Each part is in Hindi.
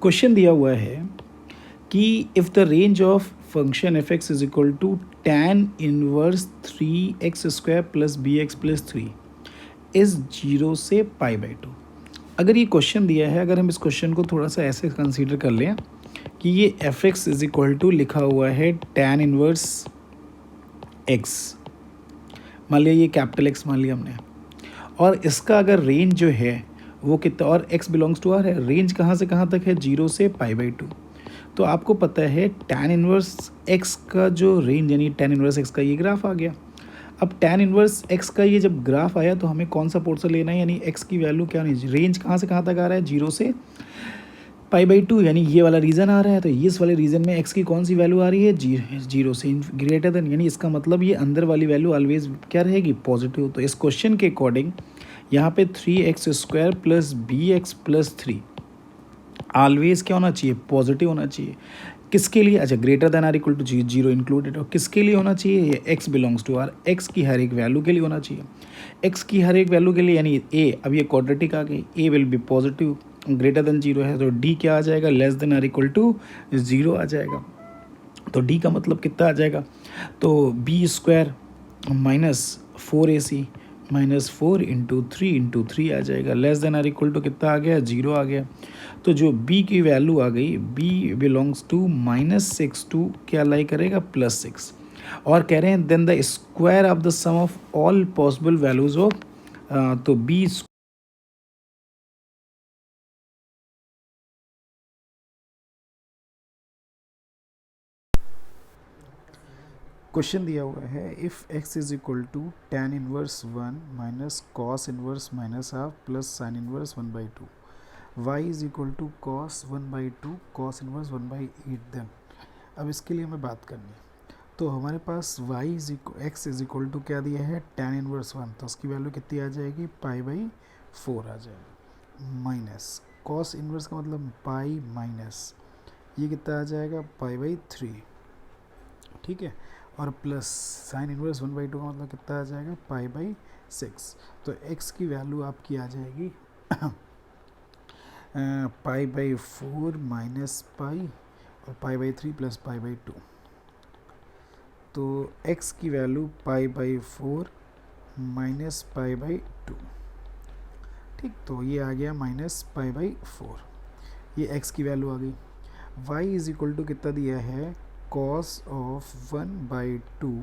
क्वेश्चन दिया हुआ है कि if the range of function f x is equal to tan inverse 3x² plus b x plus 3 is 0 से π/2। अगर ये क्वेश्चन दिया है, अगर हम इस क्वेश्चन को थोड़ा सा ऐसे कंसीडर कर लें कि ये f x is equal to लिखा हुआ है tan इनवर्स x, मान लिया ये कैपिटल एक्स मान लिया हमने, और इसका अगर रेंज जो है वो कितना, और x बिलोंग्स टू आर है, रेंज कहाँ से कहाँ तक है, 0 से π/2। तो आपको पता है tan इनवर्स x का जो रेंज यानी tan इनवर्स x का ये ग्राफ आ गया। अब tan इनवर्स x का ये जब ग्राफ आया तो हमें कौन सा पोर्शन लेना है, यानी x की वैल्यू क्या नहीं, रेंज कहाँ से कहाँ तक आ रहा है, 0 से π/2, यानी ये वाला रीजन आ रहा है। तो इस वाले रीजन में x की कौन सी वैल्यू आ रही है, 0 से ग्रेटर देन, यानी इसका मतलब ये अंदर वाली वैल्यू ऑलवेज क्या रहेगी, पॉजिटिव। तो इस क्वेश्चन के अकॉर्डिंग यहाँ पे 3x² plus b x plus 3 always क्या होना चाहिए, पॉजिटिव होना चाहिए। किसके लिए, अच्छा greater than or equal to 0 included, और किसके लिए होना चाहिए, ये x belongs to R, x की हर एक वैल्यू के लिए होना चाहिए, x की हर एक वैल्यू के लिए, यानी a, अब ये क्वाड्रेटिक आ गई, a will be positive, greater than 0 है तो d क्या आ जाएगा, less than or equal to 0 आ जाएगा। तो d का मतलब कितना आ जाएगा, तो b² minus 4ac minus 4 into 3 आ जाएगा, less than or equal to कितना आ गया, 0 आ गया। तो जो b की वैल्यू आ गई, b बिलोंग्स टू -6 टू क्या लाई करेगा, +6, और कह रहे हैं then the square of the sum of all possible values of, तो b क्वेश्चन दिया हुआ है if x is equal to tan inverse 1 minus cos inverse minus half plus sine inverse 1/2, y is equal to cos 1/2 cos inverse 1/8। Then अब इसके लिए हमें बात करनी है, तो हमारे पास x इज इक्वल टू क्या दिया है, tan इनवर्स 1, तो उसकी वैल्यू कितनी आ जाएगी, π/4 आ जाएगा, माइनस कॉस इनवर्स का मतलब पाई माइनस ये कितना आ जाएगा, π/3, ठीक है, और प्लस साइन इनवर्स 1/2 का मतलब कितना आ जाएगा, π/6। तो x की वैल्यू आपकी आ जाएगी π/4 माइनस पाई और π/3 प्लस π/2। तो x की वैल्यू π/4 माइनस π/2, ठीक, तो ये आ गया माइनस π/4, ये x की वैल्यू आ गई। y इज इक्वल टू कितना दिया है, cos ऑफ 1/2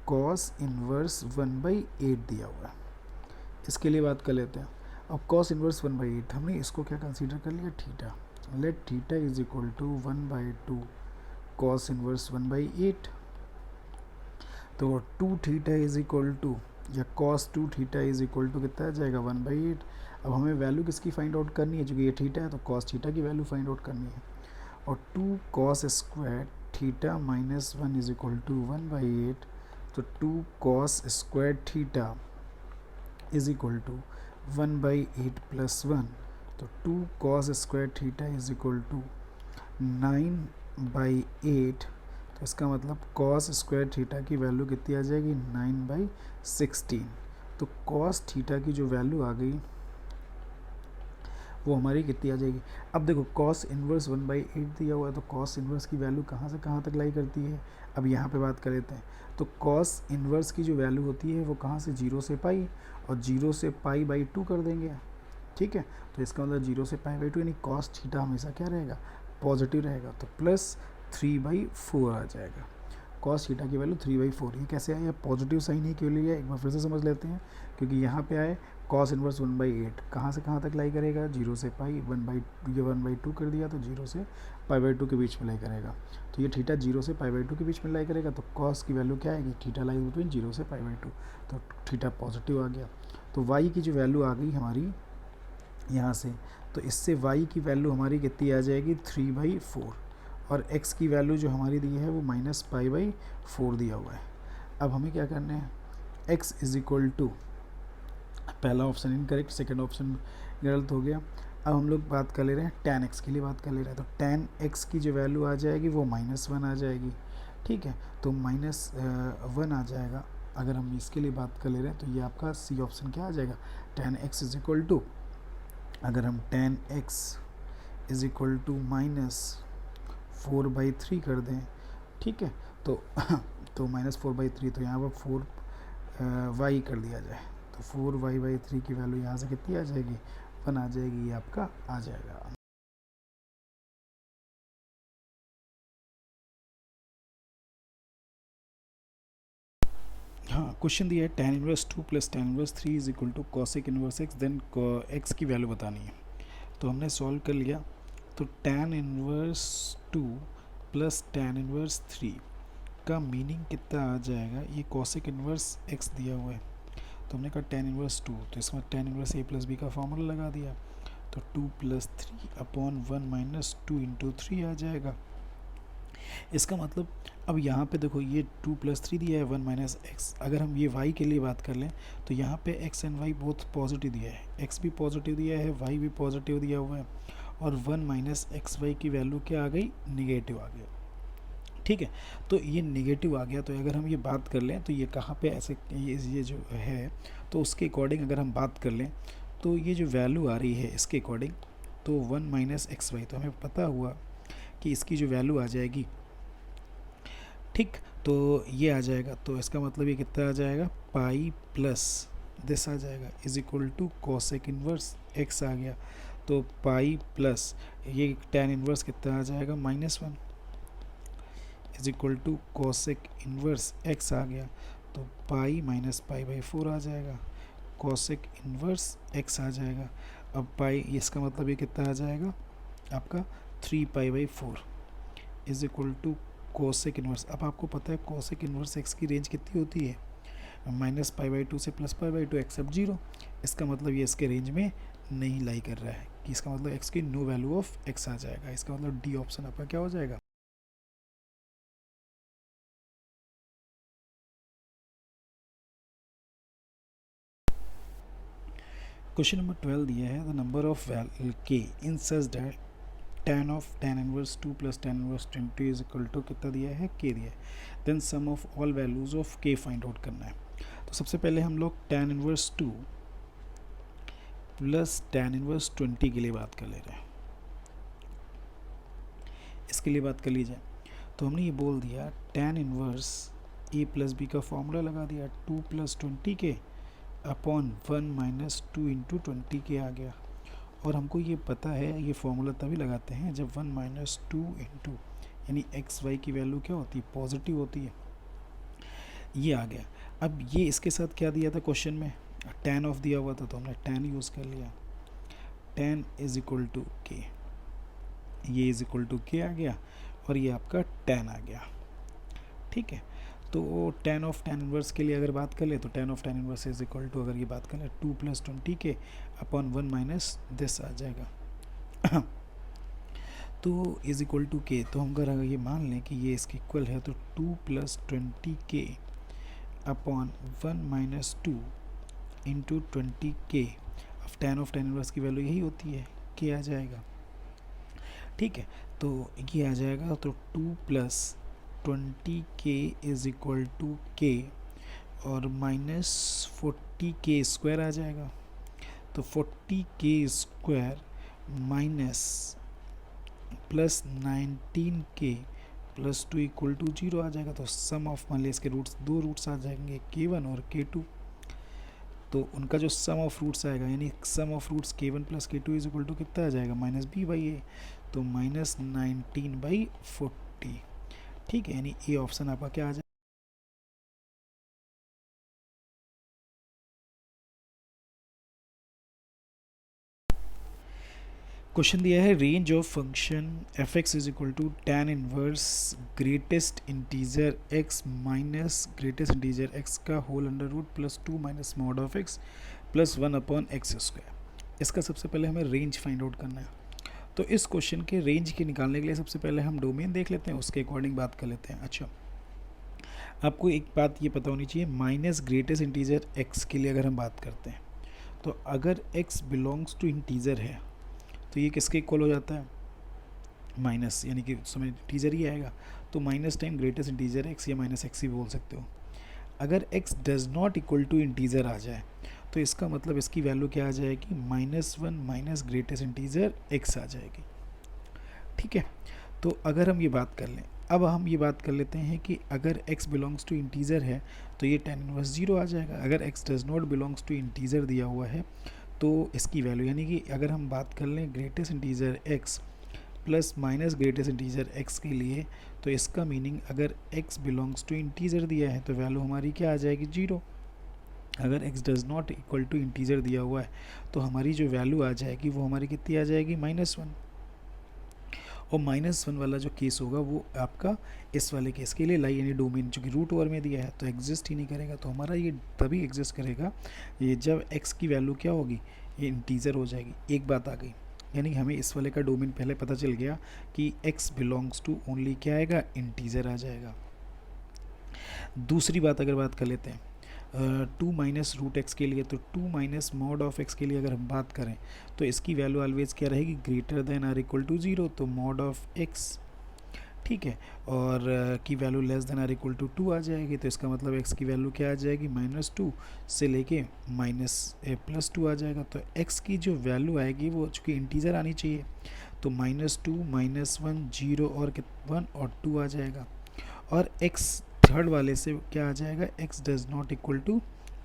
cos इनवर्स 1/8 दिया हुआ है। इसके लिए बात कर लेते हैं। अब cos इनवर्स 1/8 हमने इसको क्या कंसीडर कर लिया, theta, let theta is equal to 1/2 cos inverse 1/8, तो 2 थीटा इज इक्वल टू, या cos 2 theta is equal to कितना आ जाएगा, 1/8। अब हमें वैल्यू किसकी फाइंड आउट करनी है, जो कि ये थीटा है तो cos थीटा की वैल्यू फाइंड आउट करनी है, और 2 cos square theta minus 1 is equal to 1/8, तो 2 cos square theta is equal to 1/8 plus 1, तो 2 cos square theta is equal to 9/8, तो इसका मतलब cos स्क्वायर थीटा की वैल्यू कितनी आ जाएगी, 9/16। तो cos थीटा की जो वैल्यू आ गई वो हमारी कितनी आ जाएगी। अब देखो cos इनवर्स 1/8 दिया हुआ है, तो cos इनवर्स की वैल्यू कहाँ से कहाँ तक लाई करती है, अब यहाँ पे बात कर लेते हैं। तो cos इनवर्स की जो वैल्यू होती है वो कहाँ से, 0 से पाई, और 0 से π/2 कर देंगे, ठीक है। तो इसका मतलब 0 से π/2 यानी cos थीटा हमेशा क्या रहेगा, पॉजिटिव रहेगा, तो प्लस 3/4 आ जाएगा। cos थीटा की वैल्यू 3/4, ये कैसे आया, पॉजिटिव साइन ही क्यों लिया, एक बार फिर से समझ लेते हैं। क्योंकि यहाँ पे आए cos इनवर्स 1/8 कहाँ से कहाँ तक लाई करेगा, 0 से पाई, 1/2 कर दिया, तो 0 से π/2 के बीच में लाई करेगा। तो ये थीटा 0 से π/2 के बीच में लाई करेगा, तो cos की वैल्यू क्या आएगी, थीटा लाई बिटवीन 0 से π/2, तो थीटा पॉजिटिव आ गया। तो y की जो वैल्यु आ गई हमारी यहाँ से, तो इससे y की वैल्यू हमारी कितनी आ जाएगी, 3/4, और x की वैल्यू जो हमारी दी है वो -π/4 दिया हुआ है। अब हमें क्या करना है, x इज इक्वल टू, पहला ऑप्शन इनकरेक्ट, सेकंड ऑप्शन गलत हो गया। अब हम लोग बात कर ले रहे हैं tan x के लिए बात कर ले रहे हैं, तो tan x की जो वैल्यू आ जाएगी वो -1 आ जाएगी, ठीक है, तो -1 आ जाएगा। अगर हम इसके लिए बात कर ले रहे हैं तो ये आपका सी ऑप्शन क्या आ जाएगा, tan x is equal to, अगर हम tan x is equal to -4/3 कर दें, ठीक है। तो तो -4/3, तो यहाँ पर 4 y कर दिया जाए, तो 4y/3 की वैल्यू यहाँ से कितनी आ जाएगी, 1 आ जाएगी, ये आपका आ जाएगा। हाँ, क्वेश्चन दिया है tan inverse 2 plus tan inverse 3 is equal to cosec inverse x, then x की वैल्यू बतानी है। तो हमने सॉल्व कर लिया। तो tan inverse 2 plus tan inverse 3 का मीनिंग कितना आ जाएगा, ये cosec इनवर्स x दिया हुआ है, तो हमने कहा tan इनवर्स 2, तो इसमें tan inverse a plus b का फॉर्मूला लगा दिया, तो 2 प्लस 3/1 माइनस 2 इंटू 3 आ जाएगा। इसका मतलब अब यहाँ पे देखो, ये 2 प्लस 3 दिया है, 1 माइनस एक्स। अगर हम ये y के लिए बात कर लें तो यहाँ पे x and y both positive दिया है, x भी पॉजिटिव दिया है, y भी पॉजिटिव दिया हुआ है, और 1 माइनस एक्स वाई की वैल्यू क्या आ गई, निगेटिव आ गया, ठीक है। तो ये निगेटिव आ गया, तो अगर हम ये बात कर लें तो ये कहाँ पे ऐसे, ये जो है, तो उसके अकॉर्डिंग अगर हम बात कर लें तो ये जो वैल्यू आ रही है इसके अकॉर्डिंग, तो 1 माइनस एक्स वाई, तो हमें पता हुआ कि इसकी जो वैल्यू आ जाएगी, ठीक, तो ये आ जाएगा, तो इसका मतलब ये कितना आ जाएगा, पाई प्लस दिस आ जाएगा, is equal to cosec inverse x आ गया, तो पाई प्लस ये tan इनवर्स कितना आ जाएगा, -1 is equal to cosec inverse x आ गया, तो पाई माइनस पाई/4 आ जाएगा, कॉसेक इनवर्स एक्स आ जाएगा। अब पाई, इसका मतलब ये कितना आ जाएगा आपका 3π/4 is equal to cosec inverse. अब आपको पता है कोसेक इनवर्स एक्स की रेंज कितनी होती है, -π/2 से +π/2, एक्सेप्ट 0। इसका मतलब ये इसके रेंज में नहीं लाई कर रहा है, कि इसका मतलब एक्स की नो वैल्यू ऑफ एक्स आ जाएगा। इसका मतलब डी ऑप्शन आपका क्या हो जाएगा। क्वेश्चन नंबर 12 दिया है, the number of k in such that tan of tan inverse 2 plus tan inverse 20 is equal to कितना दिया है, के दिया है। Then sum of all values of k find out करना है। तो सबसे पहले हम लोग tan inverse 2 plus tan inverse 20 के लिए बात कर ले रहे हैं, इसके लिए बात कर लीजिए। तो हमने ये बोल दिया tan inverse a plus b का फॉर्मूला लगा दिया, 2 प्लस 20 के अपॉन 1 माइनस 2 इंटू 20 के आ गया। और हमको ये पता है, ये फॉर्मूला तभी लगाते हैं जब 1 माइनस 2 इंटू यानी एक्स वाई की वैल्यू क्या होती है, पॉजिटिव होती है। ये आ गया। अब ये इसके साथ क्या दिया था क्वेश्चन में, tan ऑफ दिया हुआ था, तो हमने tan यूज़ कर लिया, tan इज इक्वल टू के, ये इज इक्वल टू के आ गया, और ये आपका tan आ गया, ठीक है। तो tan ऑफ tan इनवर्स के लिए अगर बात कर ले तो tan of tan inverse is equal to, अगर ये बात कर ले 2 प्लस 20 के अपॉन 1 माइनस दिस आ जाएगा तो इज इक्वल टू के। तो हम अगर ये मान लें कि ये इसके इक्वल है, तो 2 प्लस 20 के अपॉन 1 माइनस 2 इंटू 20 के। अब tan ऑफ tan इनवर्स की वैल्यू यही होती है, के आ जाएगा, ठीक है। तो ये आ जाएगा, तो 2 प्लस 20 के इज इक्वल टू के, और माइनस 40 के स्क्वायर आ जाएगा, तो 40 के स्क्वायर माइनस प्लस 19 के प्लस 2 इक्वल टू 0 आ जाएगा। तो सम ऑफ, मान लिया इसके रूट्स, दो रूट्स आ जाएंगे, k1 और k2, तो उनका जो सम ऑफ रूट्स आएगा, यानी sum of roots k1 plus k2 is equal to कितना आ जाएगा, -b/a, तो -19/40, ठीक है। यानी ए ऑप्शन आपका क्या आ जाएगा। क्वेश्चन दिया है, range of function f x is equal to tan inverse greatest integer x minus greatest integer x का whole under root plus 2 minus mod of x plus 1 upon x square. इसका सबसे पहले हमें रेंज फाइंड आउट करना है। तो इस क्वेश्चन के रेंज के निकालने के लिए सबसे पहले हम डोमेन देख लेते हैं, उसके अकॉर्डिंग बात कर लेते हैं। अच्छा, आपको एक बात ये पता होनी चाहिए, माइनस ग्रेटेस्ट इंटीजर x के लिए अगर हम बात करते हैं, तो अगर x बिलोंग्स टू इंटीजर है तो ये किसके इक्वल हो जाता है, माइनस, यानी कि समय इंटीजर ही आएगा, तो minus time greatest integer x या माइनस एक्स ही बोल सकते हो। अगर x does not equal to integer आ जाए तो इसका मतलब इसकी वैल्यू क्या आ जाएगी, -1 माइनस ग्रेटेस्ट इंटीजर x आ जाएगी, ठीक है। तो अगर हम ये बात कर लें, अब हम ये बात कर लेते हैं कि अगर x बिलोंग्स टू इंटीजर है तो ये tan इनवर्स 0 आ जाएगा। अगर x does not belongs to integer दिया हुआ है तो इसकी वैल्यू, यानी कि अगर हम बात कर लें greatest integer x plus minus greatest integer x के लिए, तो इसका मीनिंग अगर x बिलोंग्स टू इंटीजर दिया है तो वैल्यू हमारी क्या आ जाएगी, 0। अगर x does not equal to integer दिया हुआ है तो हमारी जो वैल्यू आ जाएगी वो हमारी कितनी आ जाएगी, -1। और -1 वाला जो केस होगा वो आपका इस वाले केस के लिए लाई, यानी डोमेन जो कि रूट ओवर में दिया है तो एग्जिस्ट ही नहीं करेगा। तो हमारा ये तभी एग्जिस्ट करेगा ये जब x की वैल्यू क्या होगी, ये इंटीजर हो जाएगी। एक बात आ गई, यानी हमें इस वाले का डोमेन पहले पता चल गया कि x बिलोंग्स टू ओनली क्या आएगा, इंटीजर आ जाएगा। दूसरी बात अगर बात कर लेते हैं 2 माइनस रूट एक्स के लिए, तो 2 माइनस मॉड ऑफ एक्स के लिए अगर हम बात करें तो इसकी वैल्यू ऑलवेज क्या रहेगी, greater than or equal to 0, तो मॉड ऑफ एक्स, ठीक है। और की value less than or equal to 2 आ जाएगी, तो इसका मतलब एक्स की वैल्यू क्या आ जाएगी, -2 से लेके +2 आ जाएगा। तो एक्स की जो वैल्यू आएगी वो चूँकि इंटीजर आनी चाहिए, तो -2 -1 0 और 1 और 2 आ जाएगा। और एक्स थर्ड वाले से क्या आ जाएगा, x does not equal to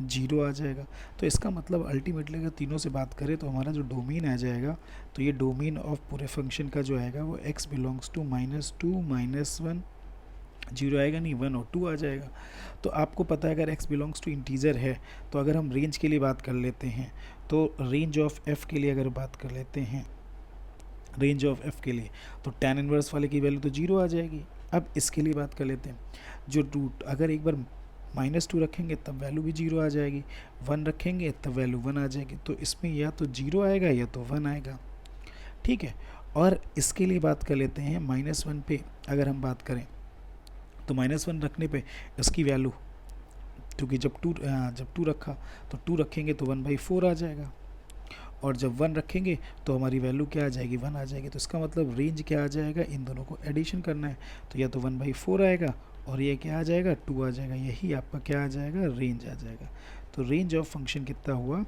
0 आ जाएगा। तो इसका मतलब अल्टीमेटली अगर तीनों से बात करें तो हमारा जो डोमेन आ जाएगा, तो ये डोमेन ऑफ पूरे फंक्शन का जो आएगा वो x बिलोंग्स टू -2 -1 0 आएगा नहीं, 1 और 2 आ जाएगा। तो आपको पता है अगर x बिलोंग्स टू इंटीजर है तो अगर हम रेंज के लिए बात कर लेते हैं तो रेंज ऑफ f के लिए अगर बात कर लेते हैं, रेंज ऑफ f के लिए तो tan इनवर्स वाले की वैल्यू तो 0 आ जाएगी। अब इसके लिए बात कर लेते हैं, जो रूट अगर एक बार -2 रखेंगे तब वैल्यू भी 0 आ जाएगी, 1 रखेंगे तब वैल्यू 1 आ जाएगी। तो इसमें या तो 0 आएगा या तो 1 आएगा, ठीक है। और इसके लिए बात कर लेते हैं -1 पे अगर हम बात करें तो -1 रखने पे इसकी वैल्यू, क्योंकि जब 2 रखा तो 2 रखेंगे तो 1/4 आ जाएगा, और जब 1 रखेंगे तो हमारी वैल्यू क्या आ जाएगी, 1 आ जाएगी। तो इसका मतलब रेंज क्या आ जाएगा, इन दोनों को एडिशन करना है, तो या तो 1/4 आएगा और ये क्या आ जाएगा, 2 आ जाएगा। यही आपका क्या आ जाएगा, रेंज आ जाएगा। तो रेंज ऑफ फंक्शन कितना हुआ,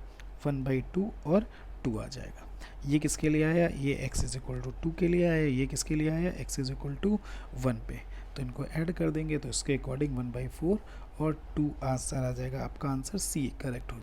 1/2 और 2 आ जाएगा। ये किसके लिए आया, ये x इज इक्वल टू 2 के लिए आया, ये किसके लिए आया, x इज इक्वल टू 1 पे। तो इनको ऐड कर देंगे तो इसके अकॉर्डिंग 1/4 और 2 आंसर आ जाएगा। आपका आंसर सी करेक्ट हो